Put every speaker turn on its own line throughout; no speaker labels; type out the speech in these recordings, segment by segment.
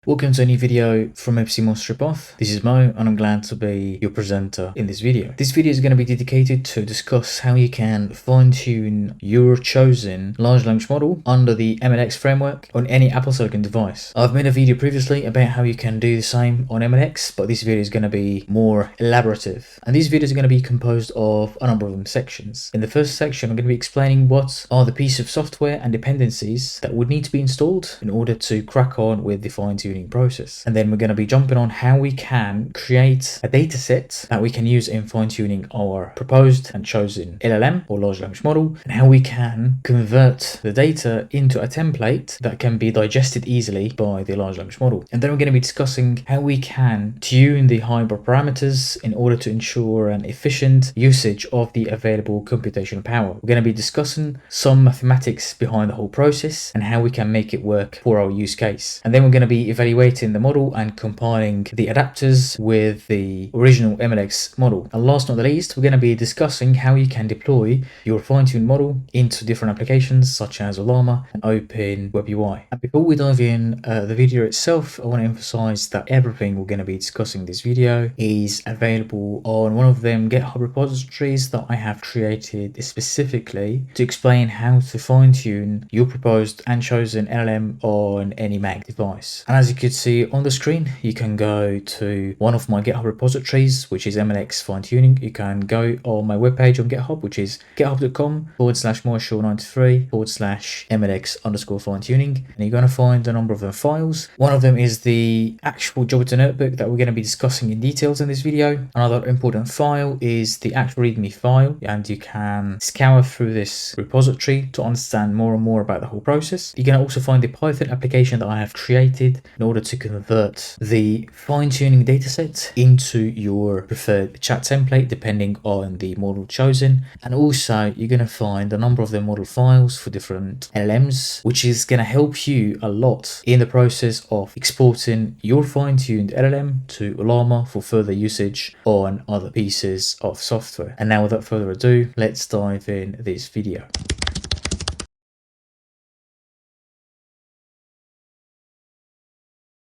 Welcome to a new video from MC Monster Ripoff. This is Mo and I'm glad to be your presenter in this video. This video is going to be dedicated to discuss how you can fine-tune your chosen large language model under the MLX framework on any Apple Silicon device. I've made a video previously about how you can do the same on MLX, but this video is going to be more elaborative. And these videos are going to be composed of a number of sections. In the first section, I'm going to be explaining what are the pieces of software and dependencies that would need to be installed in order to crack on with the fine-tuning process. And then we're going to be jumping on how we can create a data set that we can use in fine-tuning our proposed and chosen LLM or large language model, and how we can convert the data into a template that can be digested easily by the large language model. And then we're going to be discussing how we can tune the hyperparameters in order to ensure an efficient usage of the available computational power. We're going to be discussing some mathematics behind the whole process and how we can make it work for our use case. And then we're going to be evaluating the model and compiling the adapters with the original MLX model. And last but not least, we're going to be discussing how you can deploy your fine-tuned model into different applications such as Ollama and Open WebUI. And before we dive in the video itself, I want to emphasize that everything we're going to be discussing in this video is available on one of them GitHub repositories that I have created specifically to explain how to fine-tune your proposed and chosen LLM on any Mac device. And as you can see on the screen, you can go to one of my GitHub repositories, which is MLX Finetuning. You can go on my webpage on GitHub, which is github.com/morshaw93/MLX_Finetuning. And you're going to find a number of files. One of them is the actual Jupyter notebook that we're going to be discussing in details in this video. Another important file is the actual README file, and you can scour through this repository to understand more and more about the whole process. You're going to also find the Python application that I have created in order to convert the fine-tuning dataset into your preferred chat template depending on the model chosen. And also you're going to find a number of the model files for different LLMs, which is going to help you a lot in the process of exporting your fine-tuned LLM to Llama for further usage on other pieces of software. And now without further ado, let's dive in this video.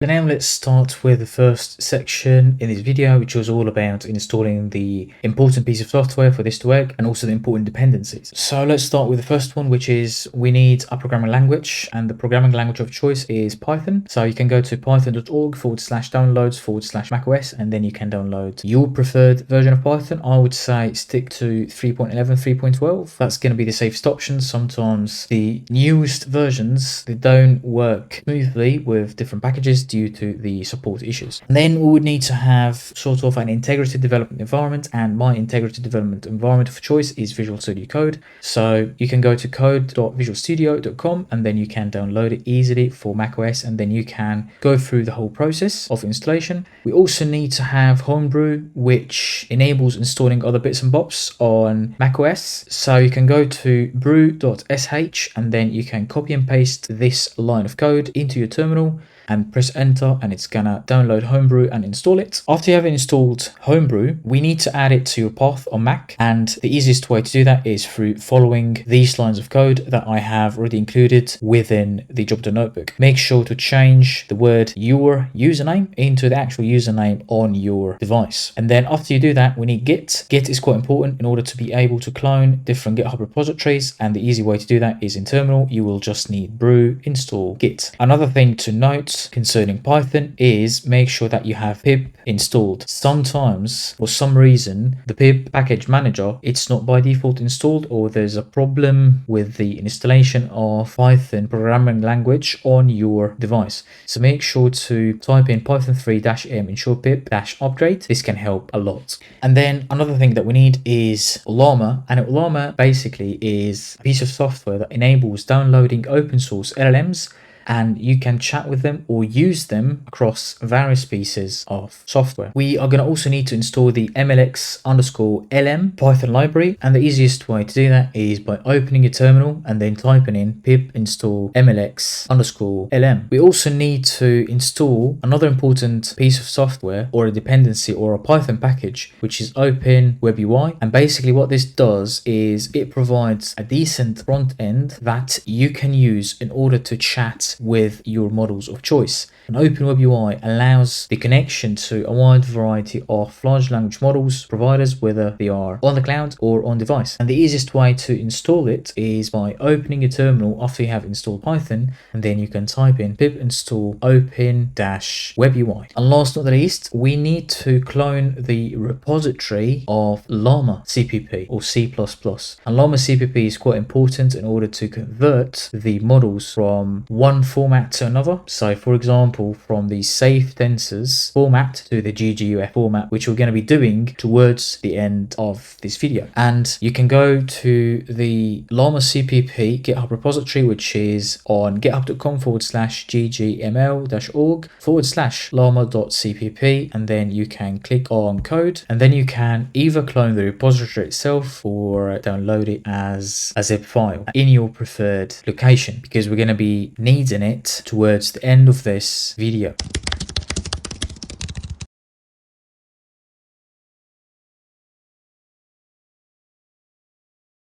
So now let's start with the first section in this video, which was all about installing the important piece of software for this to work and also the important dependencies. So let's start with the first one, which is we need a programming language, and the programming language of choice is Python. So you can go to python.org/downloads/macOS, and then you can download your preferred version of Python. I would say stick to 3.11, 3.12. That's going to be the safest option. Sometimes the newest versions, they don't work smoothly with different packages due to the support issues. And then we would need to have sort of an integrated development environment, and my integrated development environment of choice is Visual Studio Code. So you can go to code.visualstudio.com and then you can download it easily for macOS, and then you can go through the whole process of installation. We also need to have HomeBrew, which enables installing other bits and bobs on macOS. So you can go to brew.sh and then you can copy and paste this line of code into your terminal and press enter, and it's gonna download HomeBrew and install it. After you have installed HomeBrew, we need to add it to your path on Mac, and the easiest way to do that is through following these lines of code that I have already included within the Jupyter notebook. Make sure to change the word your username into the actual username on your device. And then after you do that, we need Git. Git is quite important in order to be able to clone different GitHub repositories, and the easy way to do that is in terminal. You will just need brew install git. Another thing to note concerning Python is make sure that you have pip installed. Sometimes for some reason the pip package manager, it's not by default installed, or there's a problem with the installation of Python programming language on your device. So make sure to type in python 3-m ensure pip-upgrade. This can help a lot. And then another thing that we need is Llama, and Llama basically is a piece of software that enables downloading open source LLMs, and you can chat with them or use them across various pieces of software. We are going to also need to install the MLX_LM Python library, and the easiest way to do that is by opening your terminal and then typing in pip install MLX_LM. We also need to install another important piece of software or a dependency or a Python package, which is OpenWebUI. And basically what this does is it provides a decent front end that you can use in order to chat connect with your models of choice. And OpenWebUI allows the connection to a wide variety of large language models providers, whether they are on the cloud or on device. And the easiest way to install it is by opening your terminal after you have installed Python, and then you can type in pip install open-webui. And last but not least, we need to clone the repository of Llama.cpp or C++. And Llama.cpp is quite important in order to convert the models from one format to another. So for example, from the safe tensors format to the GGUF format, which we're going to be doing towards the end of this video. And you can go to the Llama.cpp GitHub repository, which is on github.com/ggml-org/llama.cpp, and then you can click on code, and then you can either clone the repository itself or download it as a zip file in your preferred location, because we're going to be needing it towards the end of this video.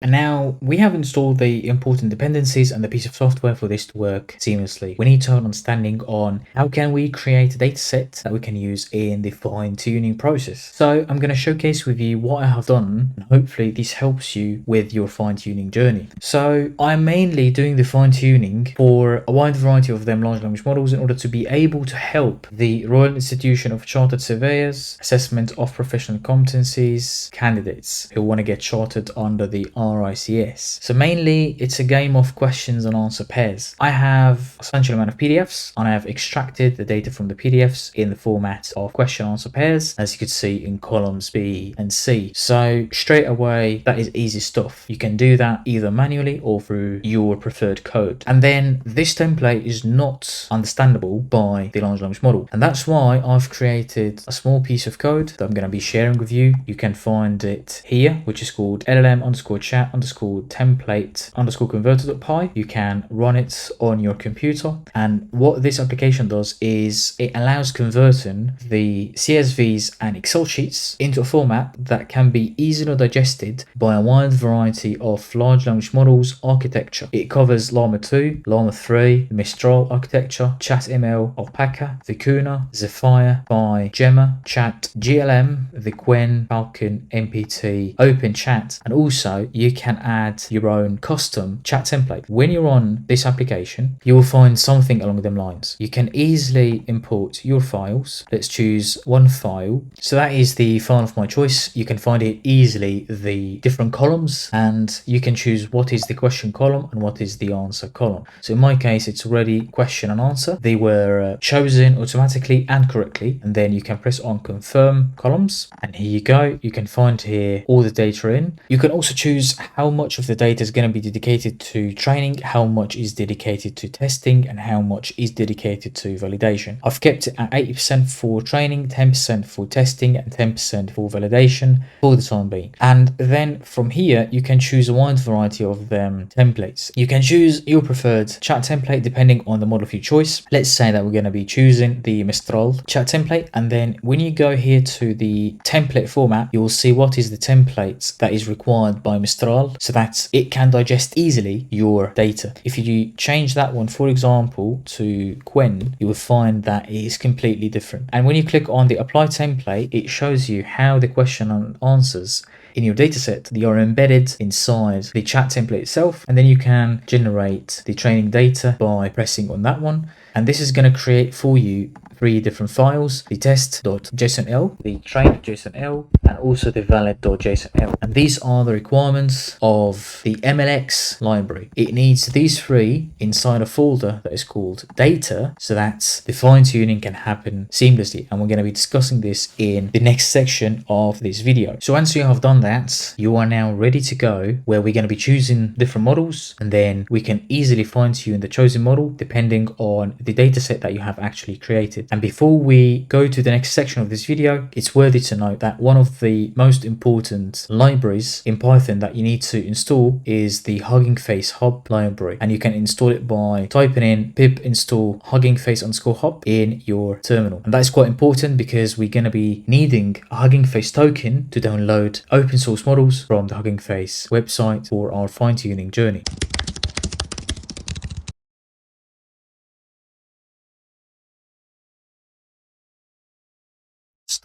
And now we have installed the important dependencies and the piece of software for this to work seamlessly. We need to have an understanding on how can we create a data set that we can use in the fine tuning process. So I'm going to showcase with you what I have done, and hopefully this helps you with your fine tuning journey. So I'm mainly doing the fine tuning for a wide variety of them large language models in order to be able to help the Royal Institution of Chartered Surveyors assessment of professional competencies candidates who want to get chartered under the RICS. So mainly it's a game of questions and answer pairs. I have a substantial amount of PDFs and I have extracted the data from the PDFs in the format of question answer pairs, as you could see in columns B and C. So straight away, that is easy stuff. You can do that either manually or through your preferred code. And then this template is not understandable by the large language model. And that's why I've created a small piece of code that I'm going to be sharing with you. You can find it here, which is called LLM_chat_template_converter.py. You can run it on your computer. And what this application does is it allows converting the CSVs and Excel sheets into a format that can be easily digested by a wide variety of large language models architecture. It covers Llama 2, Llama 3, the Mistral architecture, ChatML, Alpaca, Vicuna, Zephyr, Phi, Gemma, Chat, GLM, the Quen, Falcon, MPT, OpenChat, and also you can add your own custom chat template. When you're on this application, you will find something along them lines. You can easily import your files. Let's choose one file. So that is the file of my choice. You can find it easily, the different columns, and you can choose what is the question column and what is the answer column. So in my case, it's already question and answer. They were chosen automatically and correctly, and then you can press on confirm columns, and here you go. You can find here all the data in. You can also choose how much of the data is going to be dedicated to training, how much is dedicated to testing, and how much is dedicated to validation. I've kept it at 80% for training, 10% for testing, and 10% for validation for the time being. And then from here, you can choose a wide variety of them templates. You can choose your preferred chat template depending on the model of your choice. Let's say that we're going to be choosing the Mistral chat template. And then when you go here to the template format, you will see what is the template that is required by Mistral so that it can digest easily your data. If you change that one, for example, to Quen, you will find that it is completely different. And when you click on the apply template, it shows you how the question and answers in your dataset, they are embedded inside the chat template itself, and then you can generate the training data by pressing on that one. And this is going to create for you 3 different files: the test.jsonl, the train.jsonl, and also the valid.jsonl. And these are the requirements of the MLX library. It needs these 3 inside a folder that is called data, so that the fine tuning can happen seamlessly. And we're going to be discussing this in the next section of this video. So once you have done that, you are now ready to go, where we're going to be choosing different models, and then we can easily fine tune the chosen model depending on the dataset that you have actually created. And before we go to the next section of this video, it's worthy to note that one of the most important libraries in Python that you need to install is the HuggingFace hub library. And you can install it by typing in pip install HuggingFace_hub in your terminal. And that's quite important because we're going to be needing a HuggingFace token to download open source models from the HuggingFace website for our fine tuning journey.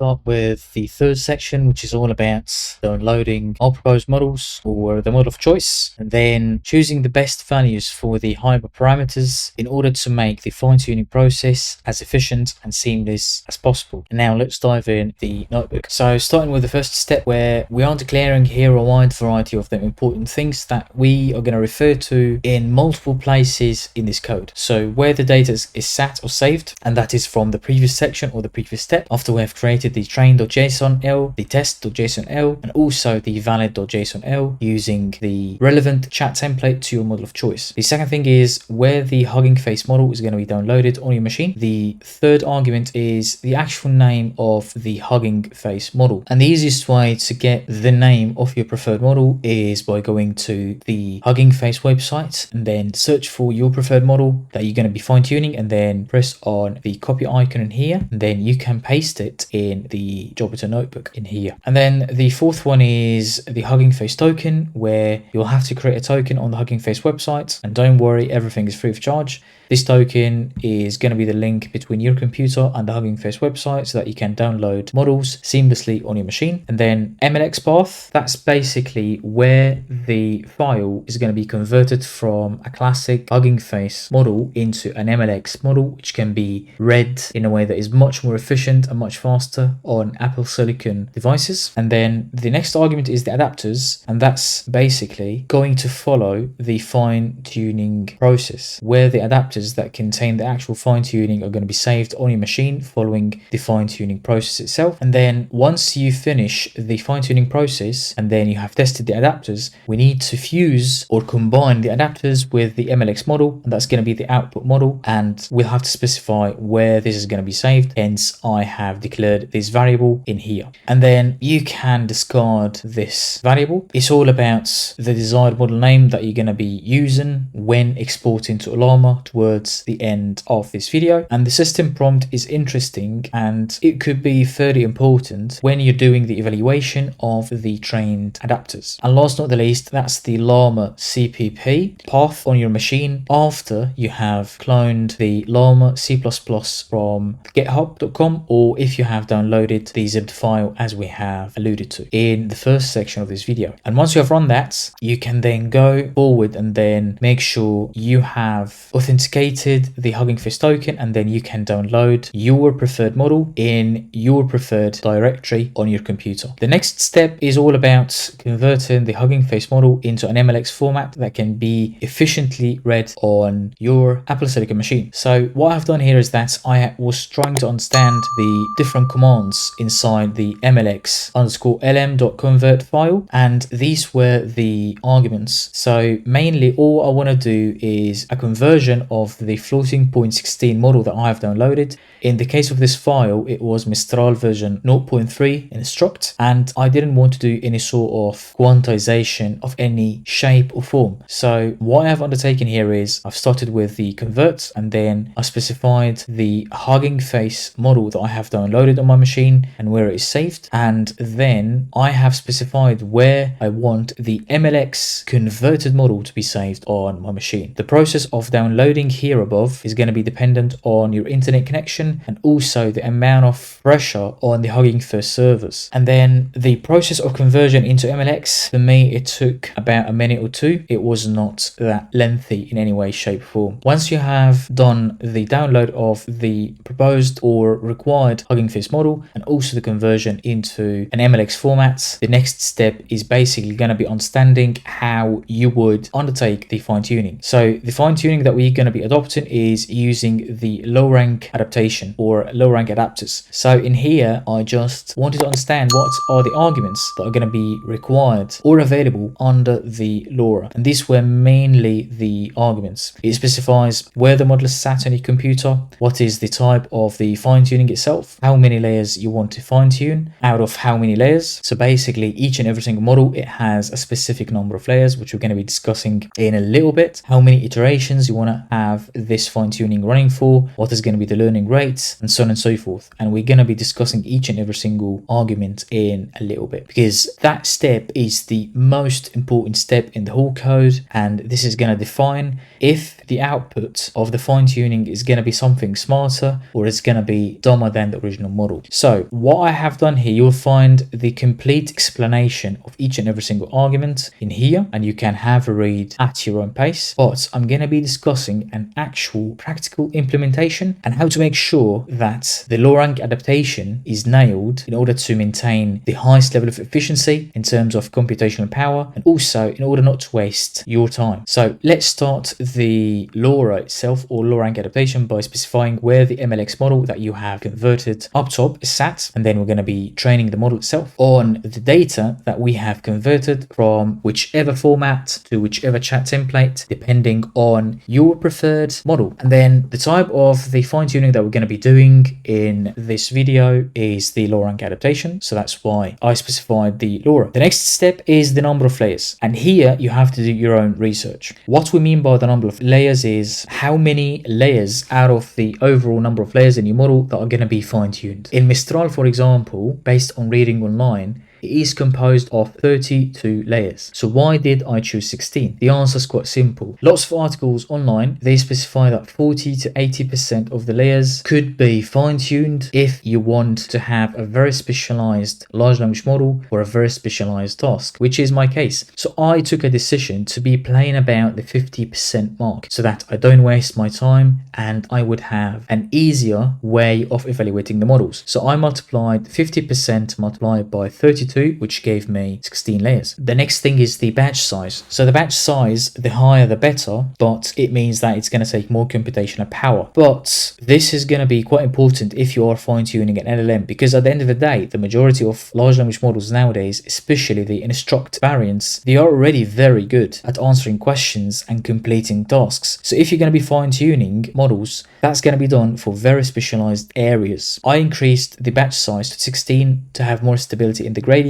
start with the third section, which is all about downloading our proposed models or the model of choice, and then choosing the best values for the hyperparameters in order to make the fine-tuning process as efficient and seamless as possible. And now let's dive in the notebook. So starting with the first step, where we are declaring here a wide variety of the important things that we are going to refer to in multiple places in this code. So where the data is sat or saved, and that is from the previous section or the previous step, after we have created the train.jsonl, the test.jsonl, and also the valid.jsonl using the relevant chat template to your model of choice. The second thing is where the HuggingFace model is going to be downloaded on your machine. The third argument is the actual name of the HuggingFace model. And the easiest way to get the name of your preferred model is by going to the HuggingFace website and then search for your preferred model that you're going to be fine-tuning, and then press on the copy icon in here, and then you can paste it in the Jupyter notebook in here. And then the fourth one is the HuggingFace token, where you'll have to create a token on the HuggingFace website, and don't worry, everything is free of charge. This token is going to be the link between your computer and the HuggingFace website so that you can download models seamlessly on your machine. And then MLX path, that's basically where the file is going to be converted from a classic HuggingFace model into an MLX model, which can be read in a way that is much more efficient and much faster on Apple Silicon devices. And then the next argument is the adapters, and that's basically going to follow the fine-tuning process, where the adapters that contain the actual fine-tuning are going to be saved on your machine following the fine-tuning process itself. And then once you finish the fine-tuning process and then you have tested the adapters, we need to fuse or combine the adapters with the MLX model, and that's going to be the output model, and we'll have to specify where this is going to be saved. Hence I have declared this variable in here, and then you can discard this variable. It's all about the desired model name that you're going to be using when exporting to Ollama towards the end of this video. And the system prompt is interesting, and it could be fairly important when you're doing the evaluation of the trained adapters. And last but not the least, that's the Llama.cpp path on your machine after you have cloned the Llama C++ from github.com, or if you have downloaded the zipped file as we have alluded to in the first section of this video. And once you have run that, you can then go forward and then make sure you have authenticated the HuggingFace token, and then you can download your preferred model in your preferred directory on your computer. The next step is all about converting the HuggingFace model into an MLX format that can be efficiently read on your Apple Silicon machine. So what I've done here is that I was trying to understand the different commands inside the MLX_LM.convert file, and these were the arguments. So mainly all I want to do is a conversion of the floating point 16 model that I have downloaded. In the case of this file, it was Mistral version 0.3 in struct, and I didn't want to do any sort of quantization of any shape or form. So what I have undertaken here is I've started with the convert, and then I specified the HuggingFace model that I have downloaded on my machine and where it is saved, and then I have specified where I want the MLX converted model to be saved on my machine. The process of downloading here above is going to be dependent on your internet connection and also the amount of pressure on the HuggingFace servers. And then the process of conversion into MLX, for me, it took about a minute or two. It was not that lengthy in any way, shape, or form. Once you have done the download of the proposed or required HuggingFace model and also the conversion into an MLX format, the next step is basically going to be understanding how you would undertake the fine-tuning. So the fine-tuning that we're going to be adopting is using the low-rank adaptation or low-rank adapters. So in here, I just wanted to understand what are the arguments that are going to be required or available under the LoRA. And these were mainly the arguments. It specifies where the model is sat on your computer, what is the type of the fine-tuning itself, how many layers you want to fine-tune, out of how many layers. So basically, each and every single model, it has a specific number of layers, which we're going to be discussing in a little bit. How many iterations you want to have have this fine tuning running for, what is going to be the learning rates, and so on and so forth. And we're going to be discussing each and every single argument in a little bit, because that step is the most important step in the whole code, and this is going to define if the output of the fine tuning is going to be something smarter or it's going to be dumber than the original model. So what I have done here, you'll find the complete explanation of each and every single argument in here, and you can have a read at your own pace. But I'm going to be discussing an actual practical implementation and how to make sure that the low rank adaptation is nailed in order to maintain the highest level of efficiency in terms of computational power, and also in order not to waste your time. So let's start the LoRA itself, or low rank adaptation, by specifying where the MLX model that you have converted up top is sat, and then we're going to be training the model itself on the data that we have converted from whichever format to whichever chat template, depending on your preferred model. And then the type of the fine tuning that we're going to be doing in this video is the low rank adaptation, so that's why I specified the LoRA. The next step is the number of layers, and here you have to do your own research. What we mean by the number of layers is how many layers out of the overall number of layers in your model that are going to be fine-tuned. In Mistral, for example, based on reading online, it is composed of 32 layers. So why did I choose 16? The answer is quite simple. Lots of articles online, they specify that 40 to 80% of the layers could be fine-tuned if you want to have a very specialized large language model for a very specialized task, which is my case. So I took a decision to be playing about the 50% mark so that I don't waste my time and I would have an easier way of evaluating the models. So I multiplied 50% multiplied by 32, which gave me 16 layers. The next thing is the batch size. So the batch size, the higher the better, but it means that it's going to take more computational power. But this is going to be quite important if you are fine-tuning an LLM, because at the end of the day, the majority of large language models nowadays, especially the instruct variants, they are already very good at answering questions and completing tasks. So if you're going to be fine-tuning models, that's going to be done for very specialized areas. I increased the batch size to 16 to have more stability in the gradient.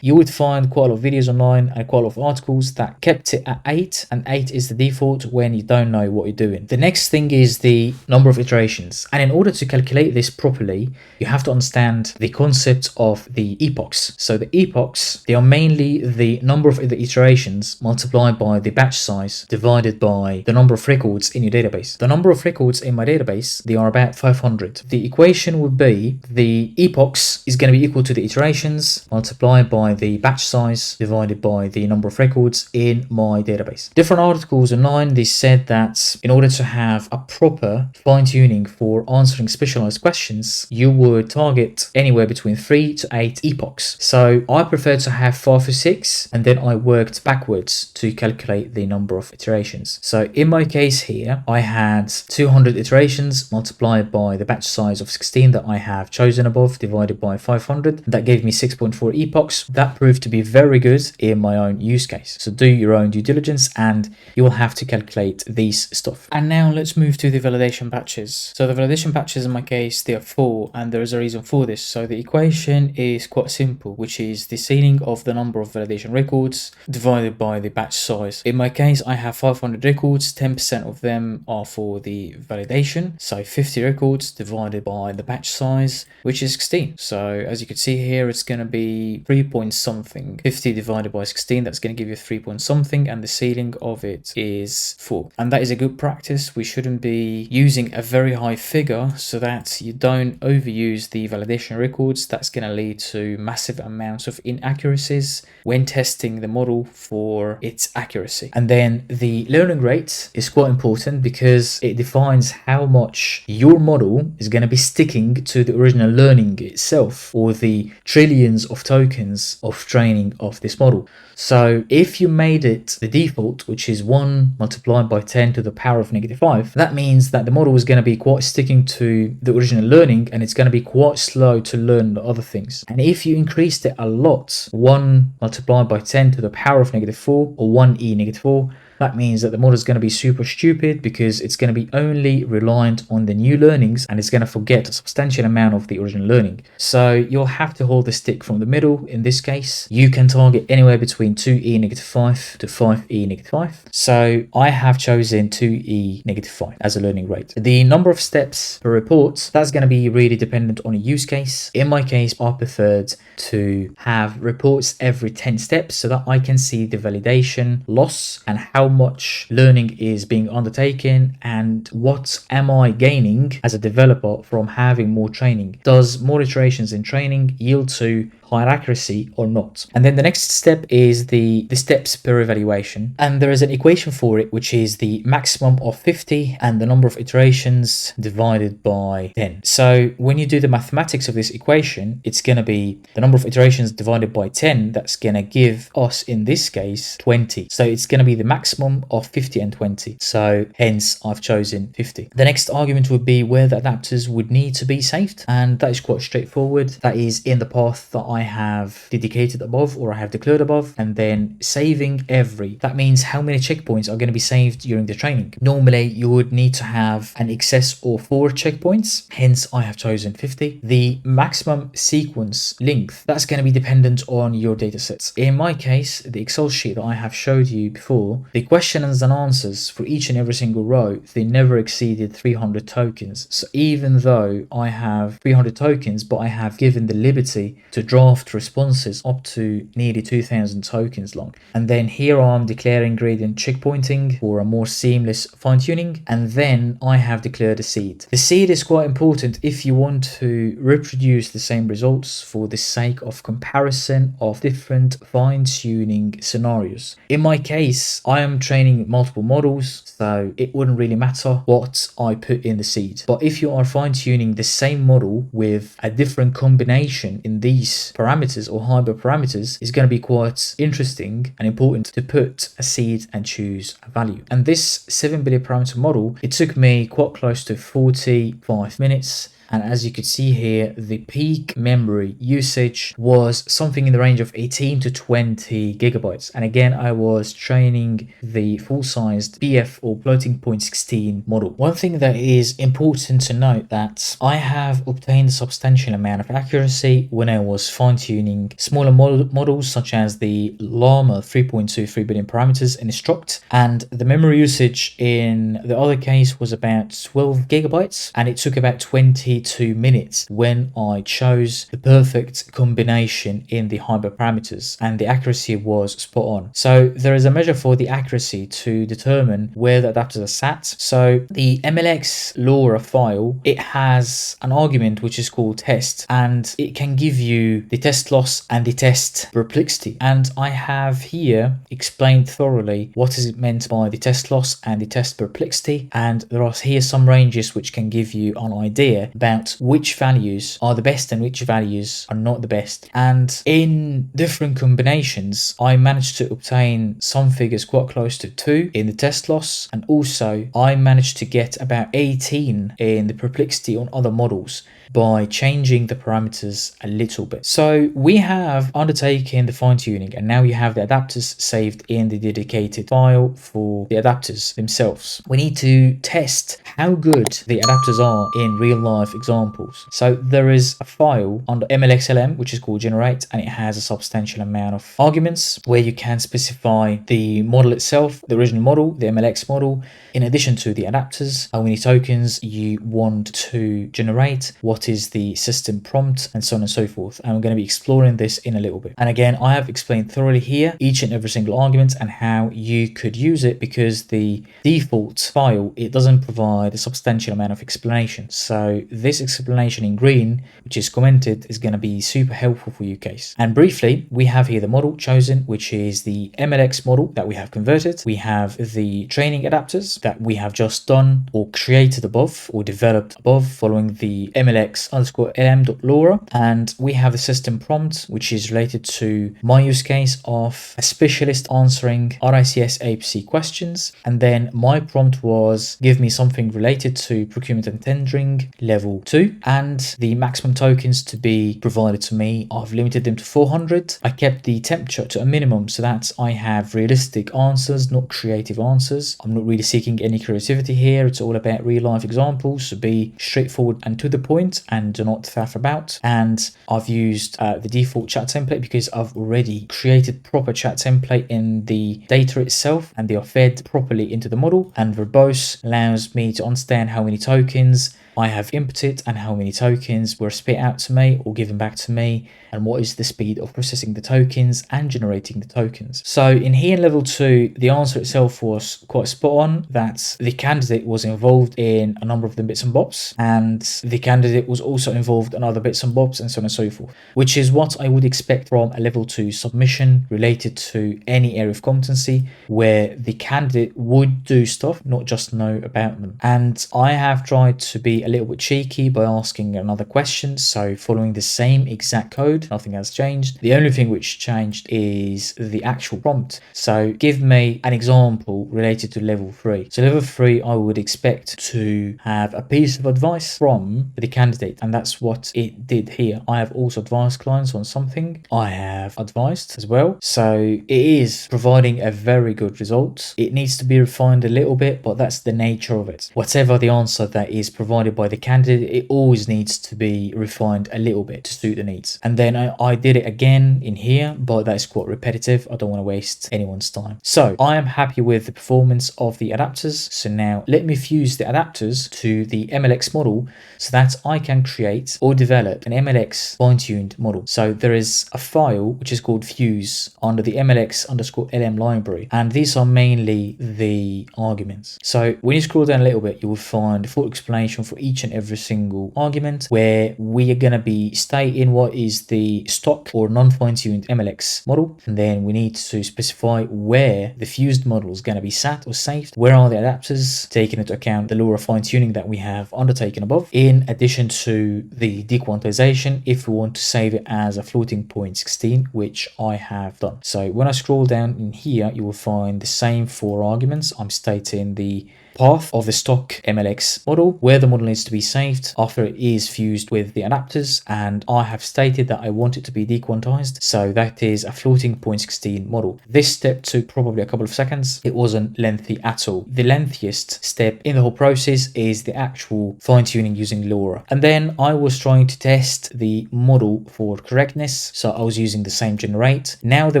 You would find quite a lot of videos online and quite a lot of articles that kept it at 8, and 8 is the default when you don't know what you're doing. The next thing is the number of iterations, and in order to calculate this properly, you have to understand the concept of the epochs. So the epochs, they are mainly the number of the iterations multiplied by the batch size divided by the number of records in your database. The number of records in my database, they are about 500. The equation would be the epochs is going to be equal to the iterations multiplied by the batch size divided by the number of records in my database. Different articles online, they said that in order to have a proper fine-tuning for answering specialized questions, you would target anywhere between 3 to 8 epochs. So I prefer to have 5 or 6, and then I worked backwards to calculate the number of iterations. So in my case here, I had 200 iterations multiplied by the batch size of 16 that I have chosen above divided by 500. That gave me 6.4 epochs. That proved to be very good in my own use case. So do your own due diligence and you will have to calculate these stuff. And now let's move to the validation batches. So the validation batches in my case, they are 4, and there is a reason for this. So the equation is quite simple, which is the ceiling of the number of validation records divided by the batch size. In my case, I have 500 records, 10% of them are for the validation. So 50 records divided by the batch size, which is 16. So as you can see here, it's going to be 3 point something. 50 divided by 16, that's going to give you 3 point something, and the ceiling of it is 4. And that is a good practice. We shouldn't be using a very high figure so that you don't overuse the validation records. That's going to lead to massive amounts of inaccuracies when testing the model for its accuracy. And then the learning rate is quite important because it defines how much your model is going to be sticking to the original learning itself, or the trillions of tokens of training of this model. So if you made it the default, which is 1 multiplied by 10 to the power of -5, that means that the model is going to be quite sticking to the original learning, and it's going to be quite slow to learn the other things. And if you increased it a lot, 1 multiplied by 10 to the power of -4 or 1e -4, That means that the model is going to be super stupid because it's going to be only reliant on the new learnings and it's going to forget a substantial amount of the original learning. So you'll have to hold the stick from the middle. In this case, you can target anywhere between 2e-5 to 5e-5. So I have chosen 2e-5 as a learning rate. The number of steps per report, that's going to be really dependent on a use case. In my case, I preferred to have reports every 10 steps so that I can see the validation loss and how much learning is being undertaken and what am I gaining as a developer from having more training. Does more iterations in training yield to higher accuracy or not? And then the next step is the steps per evaluation, and there is an equation for it, which is the maximum of 50 and the number of iterations divided by 10. So when you do the mathematics of this equation, it's going to be the number of iterations divided by 10. That's going to give us, in this case, 20. So it's going to be the maximum of 50 and 20. So hence I've chosen 50. The next argument would be where the adapters would need to be saved, and that is quite straightforward. That is in the path that I have dedicated above, or I have declared above, and then saving every. That means how many checkpoints are going to be saved during the training. Normally you would need to have an excess of 4 checkpoints, hence I have chosen 50. The maximum sequence length, that's going to be dependent on your datasets. In my case, the Excel sheet that I have showed you before, the questions and answers for each and every single row, they never exceeded 300 tokens. So even though I have 300 tokens, but I have given the liberty to draft responses up to nearly 2000 tokens long. And then here I'm declaring gradient checkpointing for a more seamless fine tuning. And then I have declared a seed. The seed is quite important if you want to reproduce the same results for the sake of comparison of different fine tuning scenarios. In my case, I am training multiple models, so it wouldn't really matter what I put in the seed. But if you are fine tuning the same model with a different combination in these parameters or hyperparameters, it's going to be quite interesting and important to put a seed and choose a value. And this 7 billion parameter model, it took me quite close to 45 minutes. And as you could see here, the peak memory usage was something in the range of 18 to 20 gigabytes. And again, I was training the full-sized BF or floating point 16 model. One thing that is important to note that I have obtained a substantial amount of accuracy when I was fine-tuning smaller models such as the Llama 3.2 3 billion parameters in Struct. And the memory usage in the other case was about 12 gigabytes, and it took about 22 minutes when I chose the perfect combination in the hyperparameters, and the accuracy was spot on. So there is a measure for the accuracy to determine where the adapters are sat. So the MLX LoRA file, it has an argument which is called test, and it can give you the test loss and the test perplexity. And I have here explained thoroughly what is meant by the test loss and the test perplexity, and there are here some ranges which can give you an idea about which values are the best and which values are not the best. And in different combinations, I managed to obtain some figures quite close to 2 in the test loss, and also I managed to get about 18 in the perplexity on other models by changing the parameters a little bit. So we have undertaken the fine tuning, and now you have the adapters saved in the dedicated file for the adapters themselves. We need to test how good the adapters are in real life examples. So there is a file under MLXLM which is called generate, and it has a substantial amount of arguments where you can specify the model itself, the original model, the MLX model, in addition to the adapters, how many tokens you want to generate, what is the system prompt, and so on and so forth. And we're going to be exploring this in a little bit. And again, I have explained thoroughly here each and every single argument and how you could use it, because the default file, it doesn't provide a substantial amount of explanation. So this explanation in green, which is commented, is going to be super helpful for you guys. And briefly, we have here the model chosen, which is the MLX model that we have converted. We have the training adapters that we have just done or created above or developed above following the MLX_LM.LoRA. And we have the system prompt, which is related to my use case of a specialist answering RICS APC questions. And then my prompt was give me something related to procurement and tendering level level 2, and the maximum tokens to be provided to me, I've limited them to 400. I kept the temperature to a minimum so that I have realistic answers, not creative answers. I'm not really seeking any creativity here. It's all about real life examples, so be straightforward and to the point and do not faff about. And I've used the default chat template because I've already created proper chat template in the data itself, and they are fed properly into the model. And verbose allows me to understand how many tokens I have inputted and how many tokens were spit out to me or given back to me, and what is the speed of processing the tokens and generating the tokens. So in here in level 2, the answer itself was quite spot on, that the candidate was involved in a number of the bits and bobs, and the candidate was also involved in other bits and bobs, and so on and so forth, which is what I would expect from a level 2 submission related to any area of competency, where the candidate would do stuff, not just know about them. And I have tried to be a little bit cheeky by asking another question, so following the same exact code, nothing has changed. The only thing which changed is the actual prompt. So give me an example related to level 3. So level 3, I would expect to have a piece of advice from the candidate, and that's what it did here. I have also advised clients on something. I have advised as well, so it is providing a very good result. It needs to be refined a little bit, but that's the nature of it. Whatever the answer that is provided by the candidate, it always needs to be refined a little bit to suit the needs. And then I did it again in here, but that's quite repetitive. I don't want to waste anyone's time. So I am happy with the performance of the adapters. So now let me fuse the adapters to the MLX model so that I can create or develop an MLX fine-tuned model. So there is a file which is called fuse under the MLX_LM library, and these are mainly the arguments. So when you scroll down a little bit, you will find a full explanation for each and every single argument, where we are going to be stating what is the stock or non-fine-tuned MLX model, and then we need to specify where the fused model is going to be sat or saved, where are the adapters, taking into account the LoRA fine-tuning that we have undertaken above, in addition to the dequantization if we want to save it as a floating point 16, which I have done. So when I scroll down in here, you will find the same 4 arguments. I'm stating the path of the stock MLX model, where the model needs to be saved after it is fused with the adapters, and I have stated that I want it to be dequantized, so that is a floating point 16 model. This step took probably a couple of seconds. It wasn't lengthy at all. The lengthiest step in the whole process is the actual fine-tuning using LoRA. And then I was trying to test the model for correctness, so I was using the same generate. Now the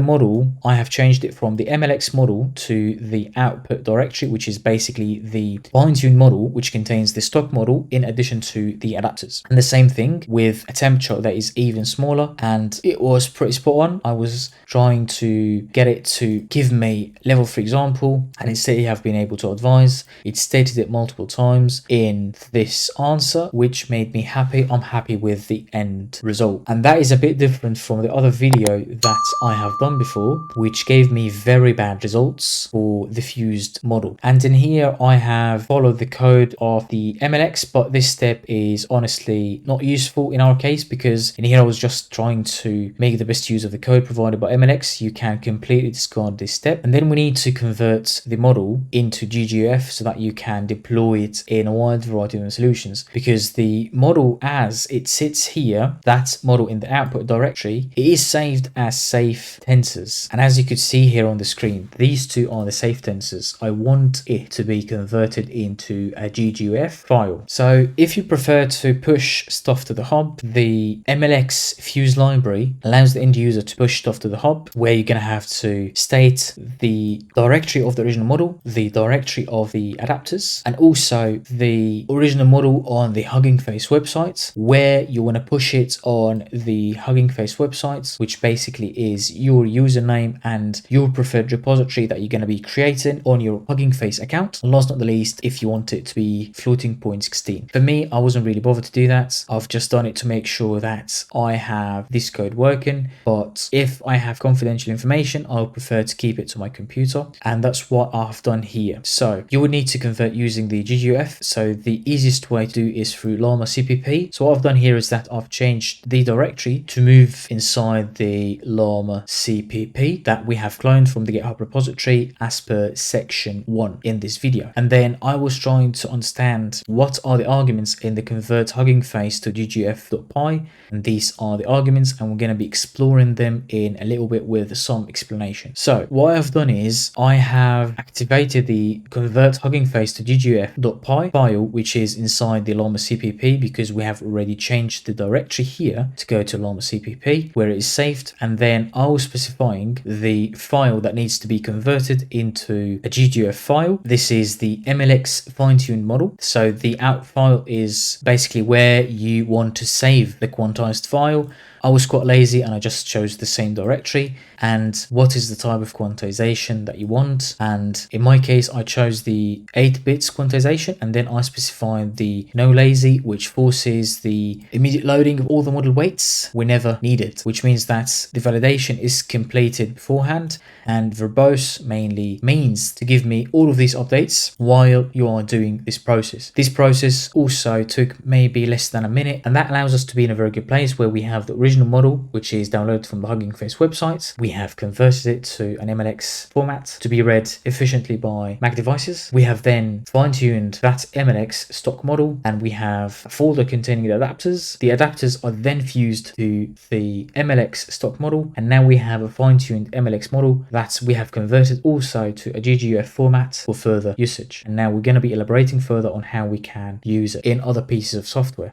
model, I have changed it from the MLX model to the output directory, which is basically the fine-tuned model, which contains the stock model in addition to the adapters. And the same thing with a temperature that is even smaller, and it was pretty spot on. I was trying to get it to give me level 3 example, and instead you have been able to advise. It stated it multiple times in this answer, which made me happy. I'm happy with the end result, and that is a bit different from the other video that I have done before, which gave me very bad results for the fused model. And in here I have followed the code of the MLX, but this step is honestly not useful in our case, because in here I was just trying to make the best use of the code provided by MLX. You can completely discard this step, and then we need to convert the model into GGUF so that you can deploy it in a wide variety of solutions, because the model as it sits here, that model in the output directory, it is saved as safe tensors, and as you could see here on the screen, these two are the safe tensors. I want it to be converted into a GGUF file. So if you prefer to push stuff to the hub, the MLX fuse library allows the end user to push stuff to the hub, where you're going to have to state the directory of the original model, the directory of the adapters, and also the original model on the HuggingFace website, where you want to push it on the HuggingFace website, which basically is your username and your preferred repository that you're going to be creating on your HuggingFace account. And last but not the least, if you want it to be floating point 16. For me, I wasn't really bothered to do that. I've just done it to make sure that I have this code working, but if I have confidential information, I'll prefer to keep it to my computer, and that's what I've done here. So you would need to convert using the GGUF. So the easiest way to do is through Llama.cpp. So what I've done here is that I've changed the directory to move inside the Llama.cpp that we have cloned from the GitHub repository as per section 1 in this video. And And then I was trying to understand what are the arguments in the convert HuggingFace to GGUF.py, and these are the arguments, and we're going to be exploring them in a little bit with some explanation. So what I've done is I have activated the convert HuggingFace to GGUF.py file, which is inside the Llama.cpp, because we have already changed the directory here to go to Llama.cpp where it is saved. And then I was specifying the file that needs to be converted into a GGUF file. This is the MLX Finetuned model. So the out file is basically where you want to save the quantized file. I was quite lazy and I just chose the same directory, and what is the type of quantization that you want. And in my case, I chose the 8 bits quantization, and then I specified the no lazy, which forces the immediate loading of all the model weights whenever needed, which means that the validation is completed beforehand, and verbose mainly means to give me all of these updates while you are doing this process. This process also took maybe less than a minute, and that allows us to be in a very good place where we have the original model, which is downloaded from the HuggingFace website. We have converted it to an MLX format to be read efficiently by Mac devices. We have then fine-tuned that MLX stock model, and we have a folder containing the adapters. The adapters are then fused to the MLX stock model, and now we have a fine-tuned MLX model that we have converted also to a GGUF format for further usage. And now we're going to be elaborating further on how we can use it in other pieces of software.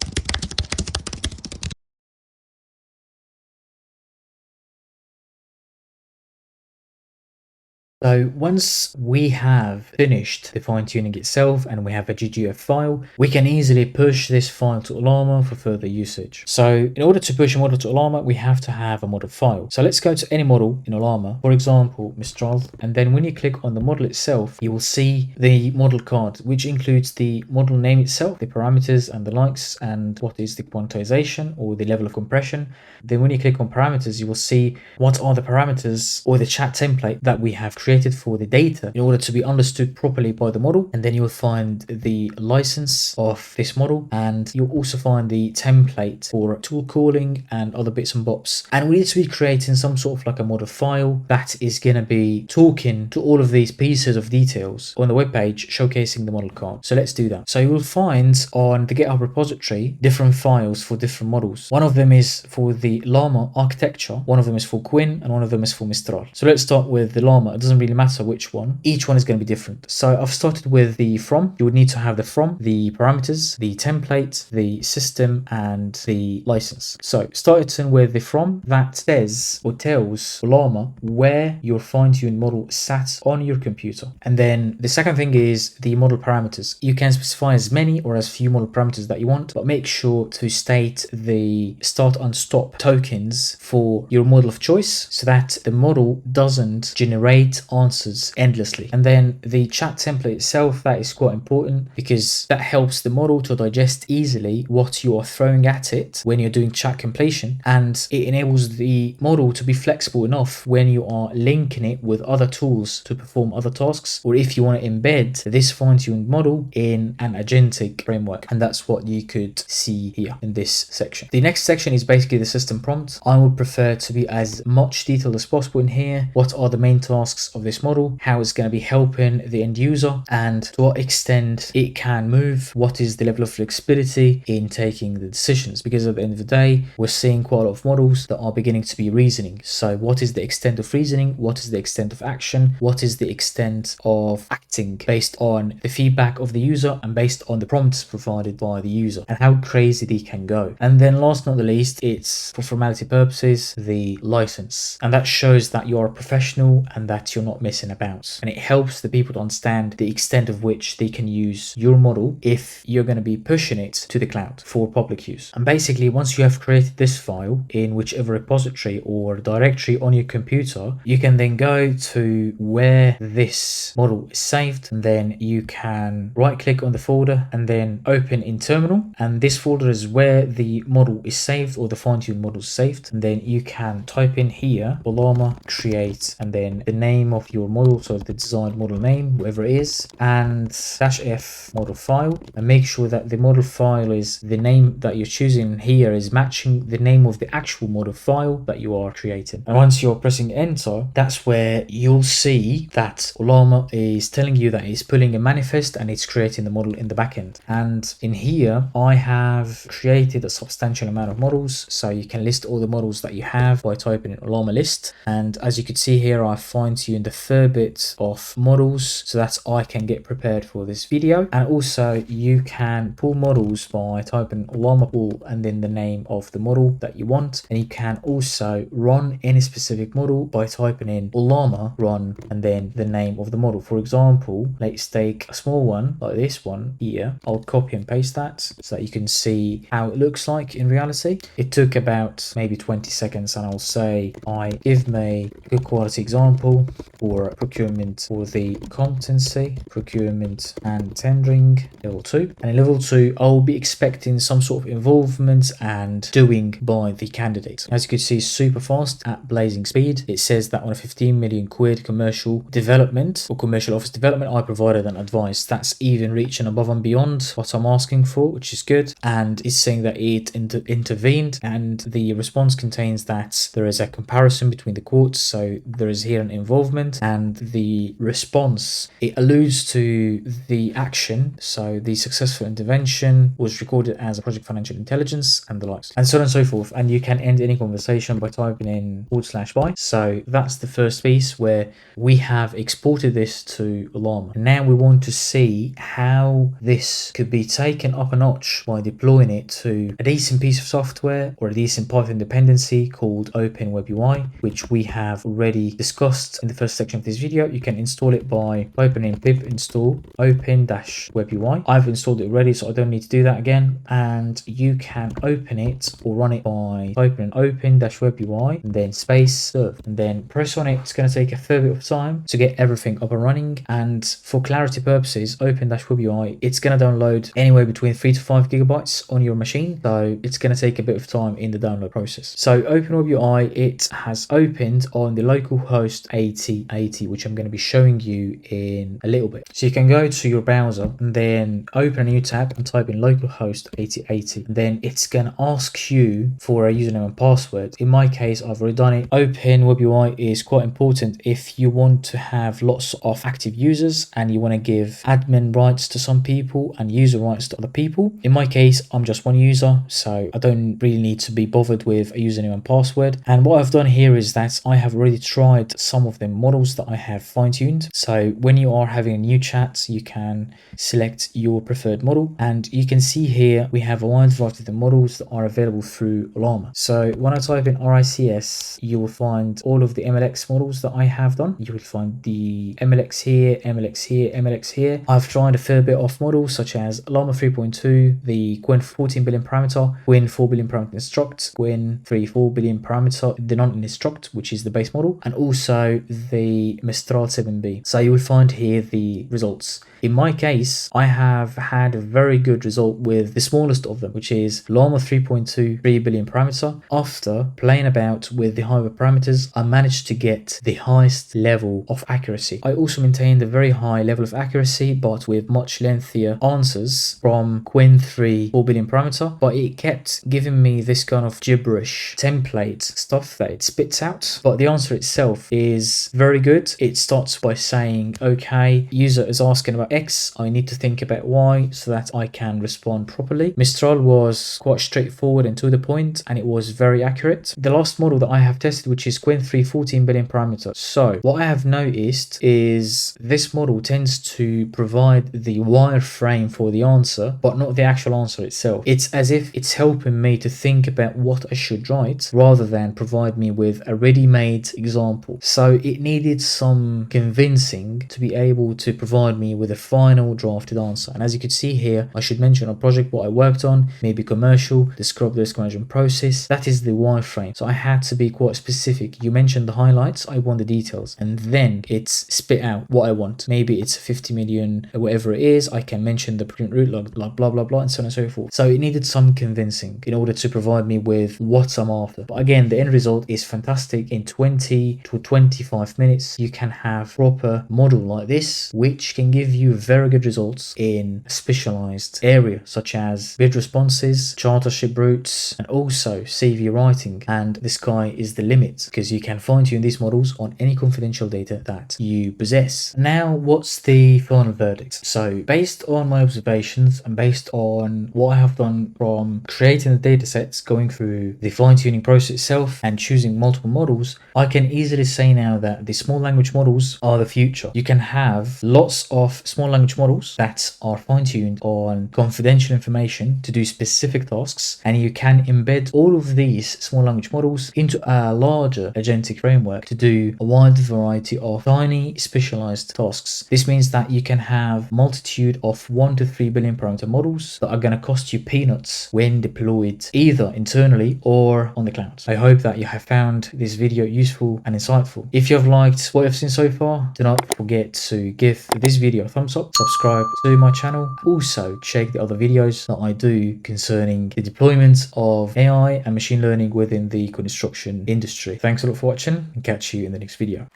So once we have finished the fine tuning itself and we have a GGUF file, we can easily push this file to Ollama for further usage. So in order to push a model to Ollama, we have to have a model file. So let's go to any model in Ollama, for example, Mistral. And then when you click on the model itself, you will see the model card, which includes the model name itself, the parameters and the likes, and what is the quantization or the level of compression. Then when you click on parameters, you will see what are the parameters or the chat template that we have created for the data in order to be understood properly by the model. And then you'll find the license of this model, and you'll also find the template for tool calling and other bits and bobs. And we need to be creating some sort of like a model file that is going to be talking to all of these pieces of details on the web page showcasing the model card. So let's do that. So you will find on the GitHub repository different files for different models. One of them is for the Llama architecture, one of them is for Quinn, and one of them is for Mistral. So let's start with the Llama. It doesn't really matter which one. Each one is going to be different. So I've started with the from. You would need to have the from, the parameters, the template, the system, and the license. So starting with the from, that says or tells Llama where your fine-tuned model sat on your computer. And then the second thing is the model parameters. You can specify as many or as few model parameters that you want, but make sure to state the start and stop tokens for your model of choice so that the model doesn't generate answers endlessly. And then the chat template itself, that is quite important because that helps the model to digest easily what you are throwing at it when you're doing chat completion, and it enables the model to be flexible enough when you are linking it with other tools to perform other tasks, or if you want to embed this fine-tuned model in an agentic framework. And that's what you could see here in this section. The next section is basically the system prompt. I would prefer to be as much detailed as possible in here. What are the main tasks of this model, how it's going to be helping the end user, and to what extent it can move, what is the level of flexibility in taking the decisions, because at the end of the day we're seeing quite a lot of models that are beginning to be reasoning. So what is the extent of reasoning, what is the extent of action, what is the extent of acting based on the feedback of the user and based on the prompts provided by the user, and how crazy they can go. And then last but not the least, it's for formality purposes the license, and that shows that you're a professional and that you're not messing about, and it helps the people to understand the extent of which they can use your model if you're going to be pushing it to the cloud for public use. And basically once you have created this file in whichever repository or directory on your computer, you can then go to where this model is saved, and then you can right click on the folder and then open in terminal, and this folder is where the model is saved or the fine-tuned model is saved. And then you can type in here Ollama create and then the name name of your model, so the designed model name, whatever it is, and -f model file, and make sure that the model file is the name that you're choosing here is matching the name of the actual model file that you are creating. And once you're pressing enter, that's where you'll see that Ollama is telling you that it's pulling a manifest and it's creating the model in the backend. And in here, I have created a substantial amount of models, so you can list all the models that you have by typing in Ollama list. And as you can see here, I fine-tuned a fair bit of models so that I can get prepared for this video. And also you can pull models by typing Ollama pull and then the name of the model that you want. And you can also run any specific model by typing in Ollama run and then the name of the model. For example, let's take a small one like this one here. I'll copy and paste that so that you can see how it looks like in reality. It took about maybe 20 seconds, and I'll say I give me a good quality example for procurement for the competency, procurement and tendering level 2. And in level 2, I'll be expecting some sort of involvement and doing by the candidate. As you can see, super fast at blazing speed. It says that on a 15 million quid commercial development or commercial office development, I provided an advice. That's even reaching above and beyond what I'm asking for, which is good. And it's saying that it intervened, and the response contains that there is a comparison between the quotes. So there is here an involvement, and the response, it alludes to the action. So the successful intervention was recorded as a project financial intelligence and the likes, and so on and so forth. And you can end any conversation by typing in /by. So that's the first piece where we have exported this to Ollama. Now we want to see how this could be taken up a notch by deploying it to a decent piece of software or a decent Python dependency called OpenWebUI, which we have already discussed in the first section of this video. You can install it by typing in pip install open-WebUI. I've installed it already, so I don't need to do that again. And you can open it or run it by typing in open-WebUI and then space serve, and then press on it. It's going to take a fair bit of time to get everything up and running. And for clarity purposes, open-WebUI, it's going to download anywhere between 3 to 5 gigabytes on your machine, so it's going to take a bit of time in the download process. So OpenWebUI, it has opened on the localhost 8080, which I'm going to be showing you in a little bit. So you can go to your browser and then open a new tab and type in localhost 8080. Then it's going to ask you for a username and password. In my case, I've already done it. OpenWebUI is quite important if you want to have lots of active users and you want to give admin rights to some people and user rights to other people. In my case, I'm just one user, so I don't really need to be bothered with a username and password. And what I've done here is that I have already tried some of the models that I have fine-tuned. So when you are having a new chat, you can select your preferred model, and you can see here we have a wide variety of the models that are available through Ollama. So when I type in RICS, you will find all of the MLX models that I have done. You will find the MLX here, MLX here, MLX here. I've tried a fair bit of models such as Llama 3.2, the Qwen 14 billion parameter, Qwen 4 billion parameter instruct, Qwen 4 billion parameter, the non-instruct, which is the base model, and also the Mistral 7B. So you will find here the results. In my case, I have had a very good result with the smallest of them, which is Llama 3.2 3 billion parameter. After playing about with the hyperparameters, I managed to get the highest level of accuracy. I also maintained a very high level of accuracy, but with much lengthier answers from Qwen 3 4 billion parameter, but it kept giving me this kind of gibberish template stuff that it spits out. But the answer itself is very good. It starts by saying, okay, user is asking about X, I need to think about Y so that I can respond properly. Mistral was quite straightforward and to the point, and it was very accurate. The last model that I have tested, which is Qwen 3 14 billion parameter. So what I have noticed is this model tends to provide the wireframe for the answer, but not the actual answer itself. It's as if it's helping me to think about what I should write rather than provide me with a ready-made example. So it needed some convincing to be able to provide me with a final drafted answer. And as you can see here, I should mention a project what I worked on, maybe commercial, describe the risk management process. That is the wireframe. So I had to be quite specific. You mentioned the highlights, I want the details, and then it's spit out what I want. Maybe it's 50 million, whatever it is. I can mention the print route, like blah blah blah, and so on and so forth. So it needed some convincing in order to provide me with what I'm after. But again, the end result is fantastic. In 20 to 25 minutes minutes, you can have proper model like this, which can give you very good results in a specialized area such as bid responses, chartership routes, and also CV writing. And the sky is the limit because you can fine-tune these models on any confidential data that you possess. Now, what's the final verdict? So based on my observations and based on what I have done from creating the datasets, going through the fine-tuning process itself and choosing multiple models, I can easily say now that the small language models are the future. You can have lots of small language models that are fine-tuned on confidential information to do specific tasks, and you can embed all of these small language models into a larger agentic framework to do a wide variety of tiny specialized tasks. This means that you can have multitude of 1 to 3 billion parameter models that are going to cost you peanuts when deployed either internally or on the cloud. I hope that you have found this video useful and insightful. If you have liked what you've seen so far, do not forget to give this video a thumbs up, subscribe to my channel, also check the other videos that I do concerning the deployment of AI and machine learning within the construction industry. Thanks a lot for watching and catch you in the next video.